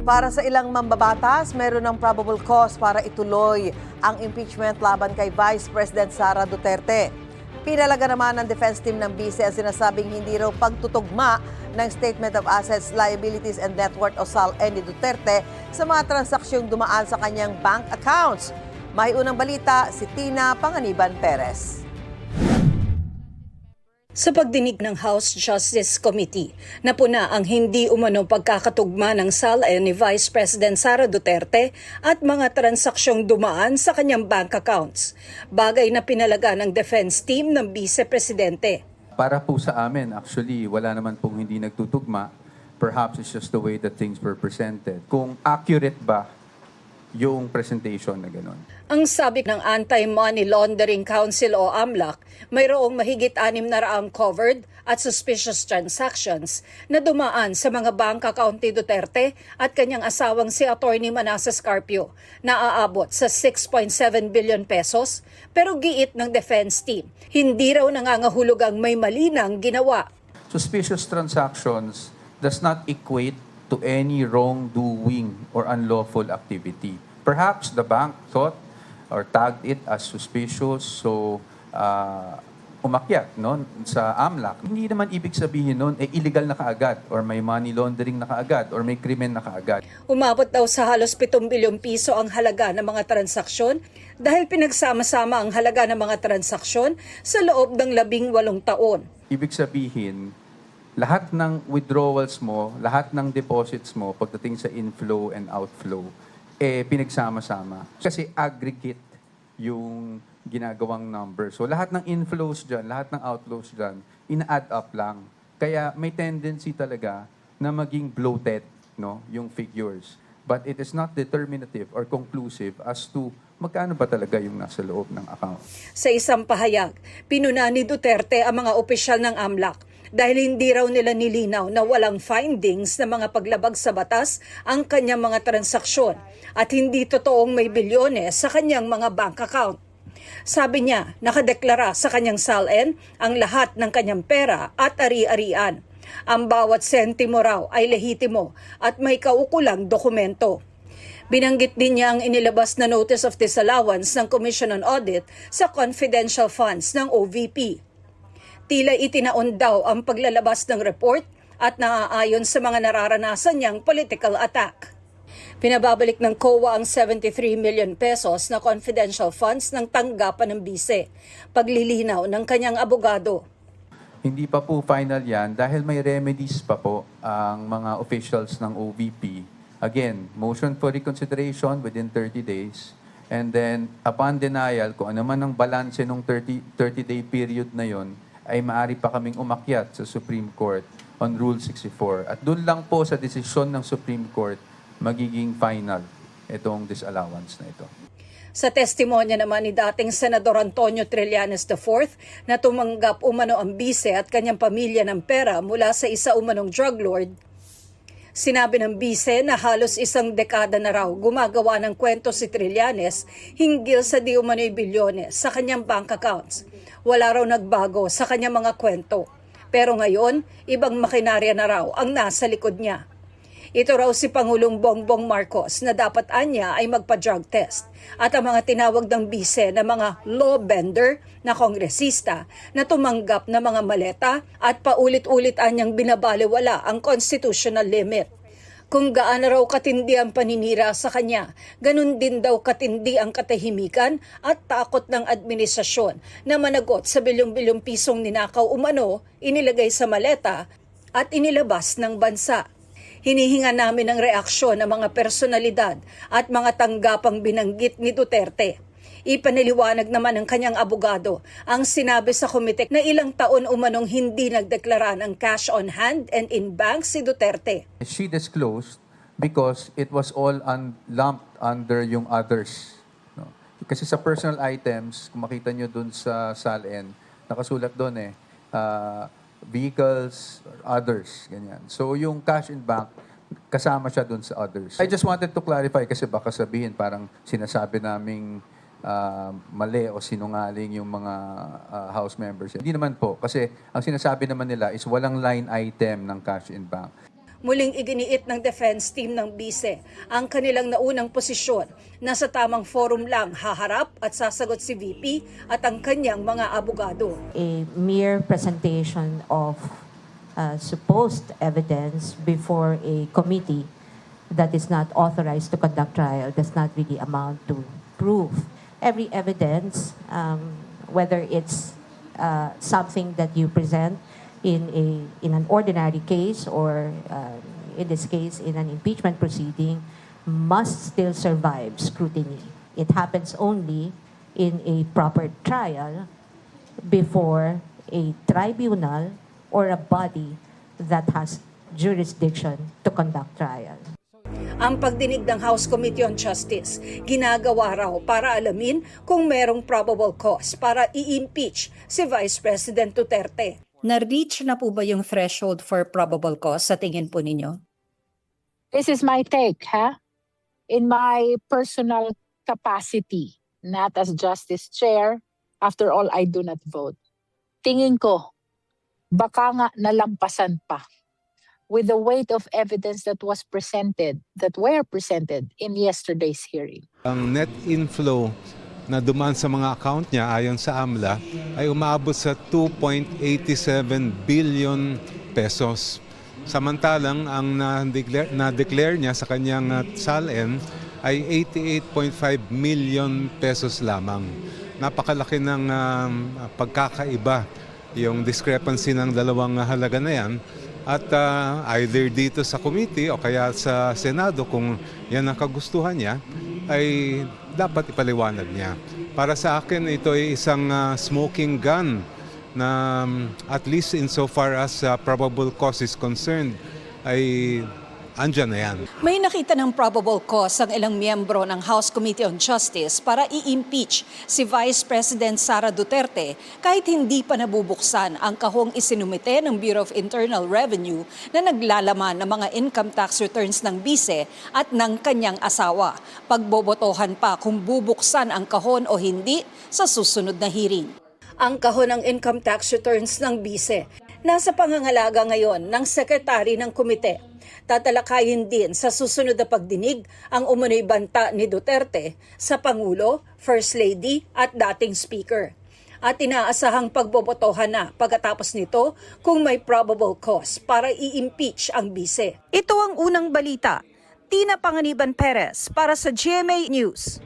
Para sa ilang mambabatas, meron ng probable cause para ituloy ang impeachment laban kay Vice President Sara Duterte. Pinalaga naman ng defense team ng BICE ang sinasabing hindi raw pagtutugma ng Statement of Assets, Liabilities and Net Worth o SALN ni Duterte sa mga transaksyong dumaan sa kanyang bank accounts. May unang balita si Tina Panganiban Perez. Sa pagdinig ng House Justice Committee, napuna ang hindi umano pagkakatugma ng SALN ni Vice President Sara Duterte at mga transaksyong dumaan sa kanyang bank accounts, bagay na pinalaga ng defense team ng Vice Presidente. Para po sa amin, actually, wala naman pong hindi nagtutugma. Perhaps it's just the way that things were presented. Kung accurate ba yung presentation na gano'n. Ang sabi ng Anti-Money Laundering Council o AMLAC, mayroong mahigit 600 covered at suspicious transactions na dumaan sa mga bank account ni Duterte at kanyang asawang si Attorney Manasseh Carpio na aabot sa 6.7 billion pesos, pero giit ng defense team, hindi raw nangangahulog ang may mali nang ginawa. Suspicious transactions does not equate to any wrongdoing or unlawful activity. Perhaps the bank thought or tagged it as suspicious, so umakyat sa AMLAC. Hindi naman ibig sabihin nun, illegal na kaagad, or may money laundering na kaagad, or may krimen na kaagad. Umabot daw sa halos 7 bilyong piso ang halaga ng mga transaksyon dahil pinagsama-sama ang halaga ng mga transaksyon sa loob ng 18 taon. Ibig sabihin, lahat ng withdrawals mo, lahat ng deposits mo, pagdating sa inflow and outflow, pinagsama-sama. Kasi aggregate yung ginagawang number. So lahat ng inflows dyan, lahat ng outflows dyan, ina-add up lang. Kaya may tendency talaga na maging bloated yung figures. But it is not determinative or conclusive as to magkano ba talaga yung nasa loob ng account. Sa isang pahayag, pinuna ni Duterte ang mga opisyal ng AMLAC dahil hindi raw nila nilinaw na walang findings na mga paglabag sa batas ang kanyang mga transaksyon at hindi totoong may bilyones sa kanyang mga bank account. Sabi niya, nakadeklara sa kanyang SALN ang lahat ng kanyang pera at ari-arian. Ang bawat sentimo raw ay lehitimo at may kaukulang dokumento. Binanggit din niya ang inilabas na Notice of Disallowance ng Commission on Audit sa confidential funds ng OVP. Tila itinaon daw ang paglalabas ng report at naaayon sa mga nararanasan niyang political attack. Pinababalik ng COA ang 73 million pesos na confidential funds ng tanggapan ng BICE, paglilinaw ng kanyang abogado. Hindi pa po final yan dahil may remedies pa po ang mga officials ng OVP. Again, motion for reconsideration within 30 days. And then, upon denial, kung ano man ang balanse ng 30-day period na yon, ay maaari pa kaming umakyat sa Supreme Court on Rule 64. At doon lang po sa desisyon ng Supreme Court magiging final itong disallowance na ito. Sa testimonya naman ni dating Senador Antonio Trillanes IV na tumanggap umano ang BICE at kanyang pamilya ng pera mula sa isa umanong drug lord, sinabi ng BICE na halos isang dekada na raw gumagawa ng kwento si Trillanes hinggil sa di umano'y bilyones sa kanyang bank accounts. Wala raw nagbago sa kanyang mga kwento. Pero ngayon, ibang makinarya na raw ang nasa likod niya. Ito raw si Pangulong Bongbong Marcos na dapat anya ay magpa-drug test at ang mga tinawag ng BICE na mga law bender na kongresista na tumanggap ng mga maleta at paulit-ulit anyang binabaliwala ang constitutional limit. Kung gaano raw katindi ang paninira sa kanya, ganun din daw katindi ang katahimikan at takot ng administrasyon na managot sa bilyong-bilyong pisong ninakaw umano, inilagay sa maleta at inilabas ng bansa. Hinihinga namin ng reaksyon ng mga personalidad at mga tanggapang binanggit ni Duterte. Ipaniliwanag naman ng kanyang abogado ang sinabi sa komite na ilang taon umanong hindi nagdeklara ng cash on hand and in bank si Duterte. She disclosed because it was all lumped under yung others. Kasi sa personal items, kung makita nyo dun sa SALN, nakasulat dun vehicles, or others, ganyan. So yung cash in bank, kasama siya dun sa others. I just wanted to clarify kasi baka sabihin parang sinasabi naming mali o sinungaling yung mga House members. Hindi naman po kasi ang sinasabi naman nila is walang line item ng cash in bank. Muling iginiit ng defense team ng bise ang kanilang naunang posisyon na sa tamang forum lang haharap at sasagot si VP at ang kanyang mga abogado. A mere presentation of supposed evidence before a committee that is not authorized to conduct trial does not really amount to proof. Every evidence, whether it's something that you present in an ordinary case or in this case in an impeachment proceeding, must still survive scrutiny. It happens only in a proper trial before a tribunal or a body that has jurisdiction to conduct trial. Ang pagdinig ng House Committee on Justice, ginagawa raw para alamin kung merong probable cause para i-impeach si Vice President Duterte. Na-reach na po ba yung threshold for probable cause sa tingin po ninyo? This is my take, in my personal capacity, not as Justice Chair. After all, I do not vote. Tingin ko, baka nga nalampasan pa with the weight of evidence that were presented in yesterday's hearing. Ang net inflow na dumaan sa mga account niya ayon sa AMLA ay umaabot sa 2.87 billion pesos. Samantalang ang na-declare niya sa kanyang SALN ay 88.5 million pesos lamang. Napakalaki ng pagkakaiba yung discrepancy ng dalawang halaga na yan. At either dito sa committee o kaya sa Senado, kung yan ang kagustuhan niya, ay dapat ipaliwanag niya. Para sa akin, ito ay isang smoking gun na at least insofar as probable cause is concerned, ay andyan na yan. May nakita ng probable cause ang ilang miyembro ng House Committee on Justice para i-impeach si Vice President Sara Duterte kahit hindi pa nabubuksan ang kahong isinumite ng Bureau of Internal Revenue na naglalaman ng mga income tax returns ng bise at ng kanyang asawa. Pagbobotohan pa kung bubuksan ang kahon o hindi sa susunod na hearing. Ang kahon ng income tax returns ng bise nasa pangangalaga ngayon ng sekretary ng komite. Tatalakayin din sa susunod na pagdinig ang umano'y banta ni Duterte sa Pangulo, First Lady at dating Speaker. At inaasahang pagbobotohan na pagkatapos nito kung may probable cause para i-impeach ang bise. Ito ang unang balita. Tina Panganiban Perez para sa GMA News.